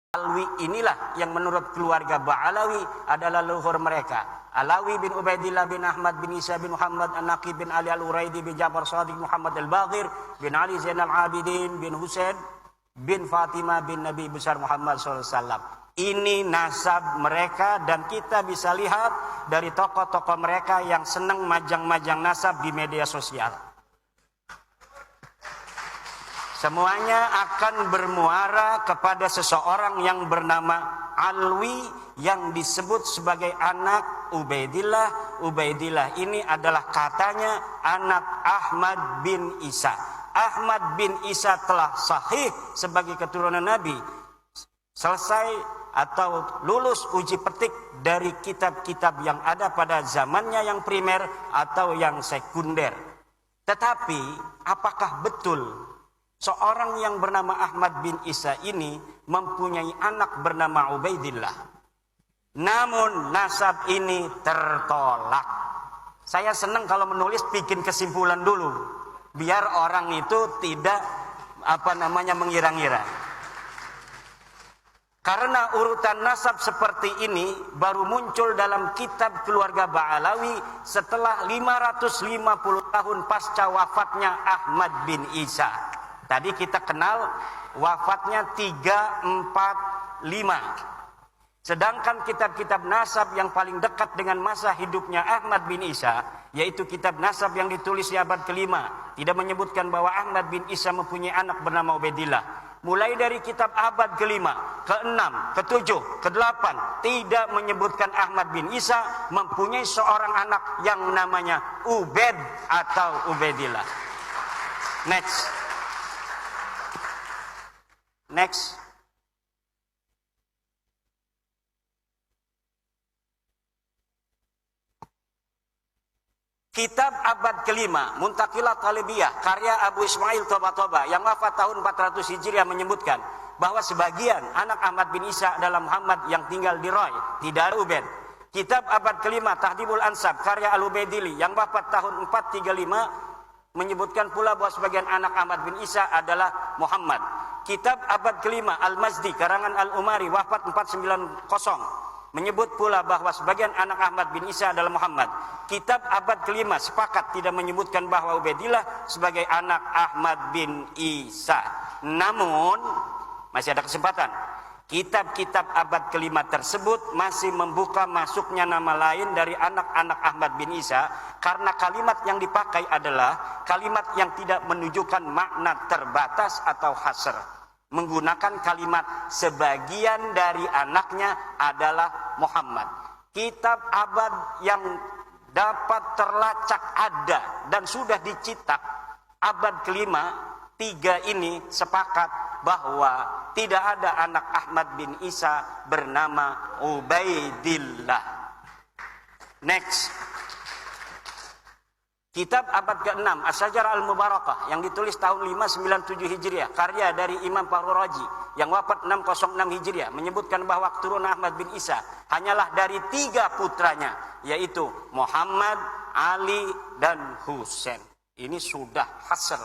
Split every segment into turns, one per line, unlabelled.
Alwi inilah yang menurut keluarga Ba'alawi adalah leluhur mereka. Alawi bin Ubaidillah bin Ahmad bin Isa bin Muhammad An-Naqi bin Ali Al-Uraidi bin Ja'far Shadiq Muhammad Al-Baghir bin Ali Zainal Abidin bin Husain bin Fatimah bin Nabi besar Muhammad SAW. Ini nasab mereka, dan kita bisa lihat dari tokoh-tokoh mereka yang senang majang-majang nasab di media sosial. Semuanya akan bermuara kepada seseorang yang bernama Alwi yang disebut sebagai anak Ubaidillah. Ubaidillah ini adalah katanya anak Ahmad bin Isa. Ahmad bin Isa telah sahih sebagai keturunan Nabi. Selesai atau lulus uji petik dari kitab-kitab yang ada pada zamannya yang primer atau yang sekunder. Tetapi apakah betul seorang yang bernama Ahmad bin Isa ini mempunyai anak bernama Ubaidillah? Namun nasab ini tertolak. Saya senang kalau menulis bikin kesimpulan dulu, biar orang itu tidak mengira-ngira. Karena urutan nasab seperti ini baru muncul dalam kitab keluarga Ba'alawi setelah 550 tahun pasca wafatnya Ahmad bin Isa. Tadi kita kenal wafatnya 345. Sedangkan kitab-kitab nasab yang paling dekat dengan masa hidupnya Ahmad bin Isa, yaitu kitab nasab yang ditulis di abad ke-5, tidak menyebutkan bahwa Ahmad bin Isa mempunyai anak bernama Ubaidillah. Mulai dari kitab abad ke-5, ke-6, ke-7, ke-8 tidak menyebutkan Ahmad bin Isa mempunyai seorang anak yang namanya Ubaid atau Ubaidillah. Next. Kitab abad ke-5 Muntaqilat Talibiyah karya Abu Ismail Toba yang wafat tahun 400 Hijriah menyebutkan bahwa sebagian anak Ahmad bin Isa adalah Muhammad yang tinggal di Roy, tidak ada Ubaid. Kitab abad ke-5 Tahdibul Ansab karya Al-Ubaidili yang wafat tahun 435 menyebutkan pula bahwa sebagian anak Ahmad bin Isa adalah Muhammad. Kitab abad ke-5 Al-Mazdi karangan Al-Umari wafat 490 menyebut pula bahwa sebagian anak Ahmad bin Isa adalah Muhammad. Kitab abad ke-5 sepakat tidak menyebutkan bahwa Ubaidillah sebagai anak Ahmad bin Isa. Namun masih ada kesempatan. Kitab-kitab abad ke-5 tersebut masih membuka masuknya nama lain dari anak-anak Ahmad bin Isa, karena kalimat yang dipakai adalah kalimat yang tidak menunjukkan makna terbatas atau hasr. Menggunakan kalimat sebagian dari anaknya adalah Muhammad. Kitab abad yang dapat terlacak ada dan sudah dicetak abad ke-5, 3 ini sepakat bahwa tidak ada anak Ahmad bin Isa bernama Ubaidillah. Next. Kitab abad ke-6 As-Sajarah Al-Mubarakah yang ditulis tahun 597 Hijriah karya dari Imam Fakhrur Razi yang wafat 606 Hijriah menyebutkan bahwa keturunan Ahmad bin Isa hanyalah dari 3 putranya, yaitu Muhammad, Ali, dan Husain. Ini sudah hasr.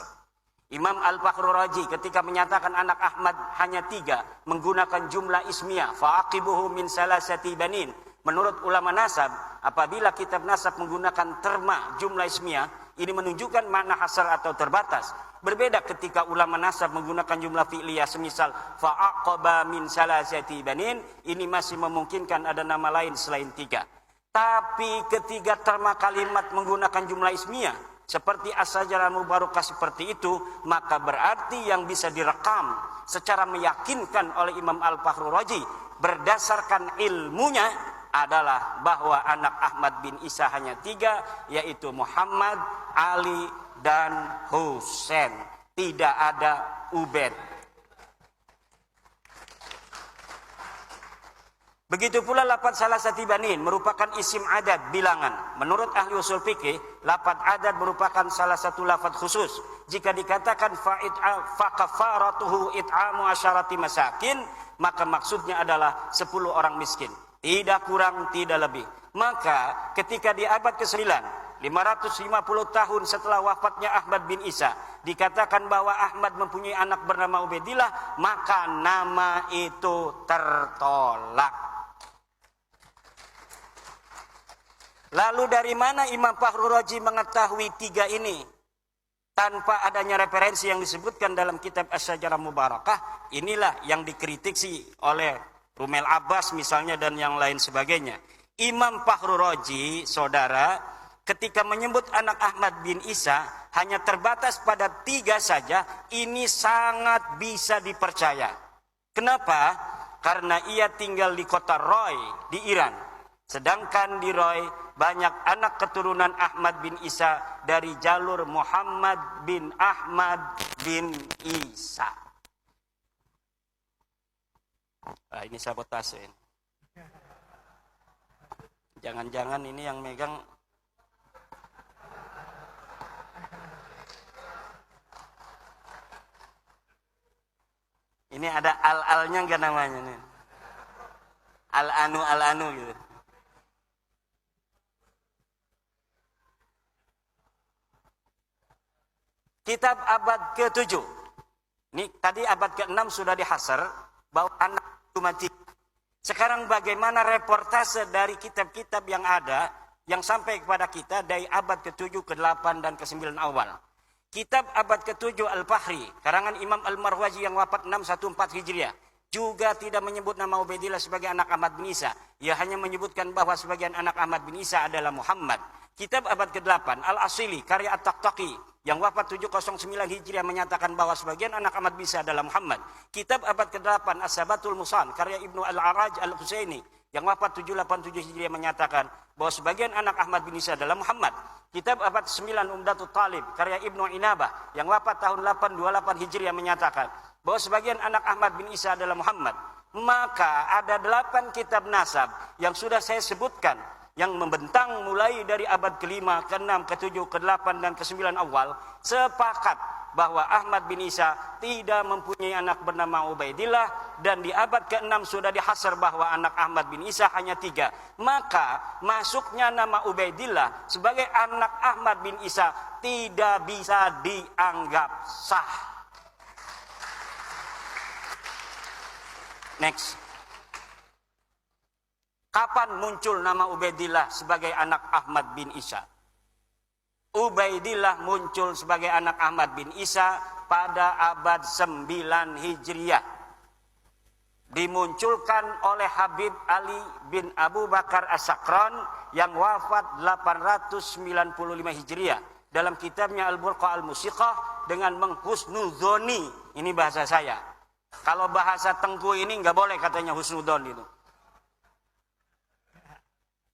Imam Al-Fakhrur Razi ketika menyatakan anak Ahmad hanya 3 menggunakan jumlah ismiyah fa'aqibuhu min salasati banin. Menurut ulama nasab, apabila kitab nasab menggunakan terma jumlah ismiyah, ini menunjukkan makna hasar atau terbatas. Berbeda ketika ulama nasab menggunakan jumlah fi'liyah semisal fa'aqaba min salasati banin, ini masih memungkinkan ada nama lain selain 3. Tapi ketika terma kalimat menggunakan jumlah ismiyah seperti As-Sajarah Mubarakah seperti itu, maka berarti yang bisa direkam secara meyakinkan oleh Imam Al-Fakhrur Razi berdasarkan ilmunya adalah bahwa anak Ahmad bin Isa hanya 3, yaitu Muhammad, Ali, dan Husain. Tidak ada Ubaid. Begitu pula lafaz salasati banin merupakan isim adad bilangan. Menurut ahli usul fikih, lafaz adad merupakan salah satu lafaz khusus. Jika dikatakan fa kafaratuhu it'amu asyarati masakin, maka maksudnya adalah 10 orang miskin. Tidak kurang, tidak lebih. Maka ketika di abad ke-9, 550 tahun setelah wafatnya Ahmad bin Isa, dikatakan bahwa Ahmad mempunyai anak bernama Ubaidillah, maka nama itu tertolak. Lalu dari mana Imam Fakhrul Razi mengetahui tiga ini? Tanpa adanya referensi yang disebutkan dalam kitab Asy-Syajarah Mubarakah, inilah yang dikritisi oleh Rumel Abbas misalnya dan yang lain sebagainya. Imam Fakhrul Razi, saudara, ketika menyebut anak Ahmad bin Isa hanya terbatas pada 3 saja, ini sangat bisa dipercaya. Kenapa? Karena ia tinggal di kota Roy di Iran. Sedangkan di Roy banyak anak keturunan Ahmad bin Isa dari jalur Muhammad bin Ahmad bin Isa. Ini sabotase. Jangan-jangan ini yang megang ini ada al-alnya enggak namanya nih? Al-anu gitu. Kitab abad ke-7. Ini tadi abad ke-6 sudah dihasar bahwa anak itu mati. Sekarang bagaimana reportase dari kitab-kitab yang ada yang sampai kepada kita dari abad ke-7, ke-8 dan ke-9 awal. Kitab abad ke-7 Al-Fahri, karangan Imam Al-Marwazi yang wafat 614 Hijriah, juga tidak menyebut nama Ubaidillah sebagai anak Ahmad bin Isa. Ia hanya menyebutkan bahwa sebagian anak Ahmad bin Isa adalah Muhammad. Kitab abad ke-8 Al-Asili, karya At-Taktaki, yang wafat 709 Hijriah menyatakan bahwa sebagian anak Ahmad bin Isa adalah Muhammad. Kitab abad ke-8 As-Sabatul Musan, karya Ibnu Al-Araj Al-Husaini, yang wafat 787 Hijriah menyatakan bahwa sebagian anak Ahmad bin Isa adalah Muhammad. Kitab abad 9 Umdatul Talib, karya Ibnu Inabah, yang wafat tahun 828 Hijriah menyatakan bahwa sebagian anak Ahmad bin Isa adalah Muhammad. Maka ada 8 kitab nasab yang sudah saya sebutkan, yang membentang mulai dari abad ke-5, ke-6, ke-7, ke-8, dan ke-9 awal, sepakat bahwa Ahmad bin Isa tidak mempunyai anak bernama Ubaidillah, dan di abad ke-6 sudah dihasar bahwa anak Ahmad bin Isa hanya 3. Maka masuknya nama Ubaidillah sebagai anak Ahmad bin Isa tidak bisa dianggap sah. Next. Kapan muncul nama Ubaidillah sebagai anak Ahmad bin Isa? Ubaidillah muncul sebagai anak Ahmad bin Isa pada abad 9 Hijriah. Dimunculkan oleh Habib Ali bin Abu Bakar As-Sakran yang wafat 895 Hijriah. Dalam kitabnya Al-Burqa Al-Musiqah dengan menghusnuzoni, ini bahasa saya. Kalau bahasa Tengku ini nggak boleh katanya husnudon itu.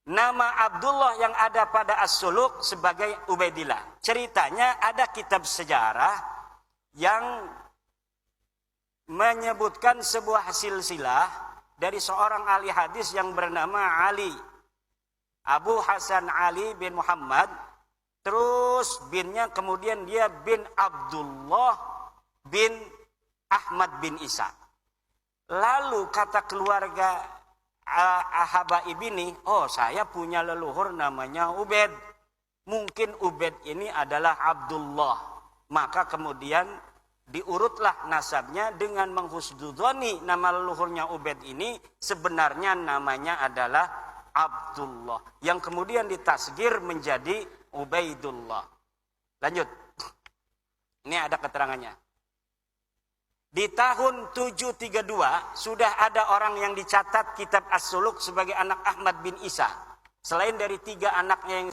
Nama Abdullah yang ada pada As-Suluk sebagai Ubaidillah. Ceritanya ada kitab sejarah yang menyebutkan sebuah silsilah dari seorang ahli hadis yang bernama Ali. Abu Hasan Ali bin Muhammad. Terus binnya kemudian dia bin Abdullah bin Ahmad bin Isa. Lalu kata keluarga Habaib ini, oh saya punya leluhur namanya Ubaid. Mungkin Ubaid ini adalah Abdullah. Maka kemudian diurutlah nasabnya dengan menghusnuzoni nama leluhurnya Ubaid ini sebenarnya namanya adalah Abdullah. Yang kemudian ditasgir menjadi Ubaidullah. Lanjut. Ini ada keterangannya. Di tahun 732 sudah ada orang yang dicatat kitab As-Suluk sebagai anak Ahmad bin Isa. Selain dari 3 anaknya yang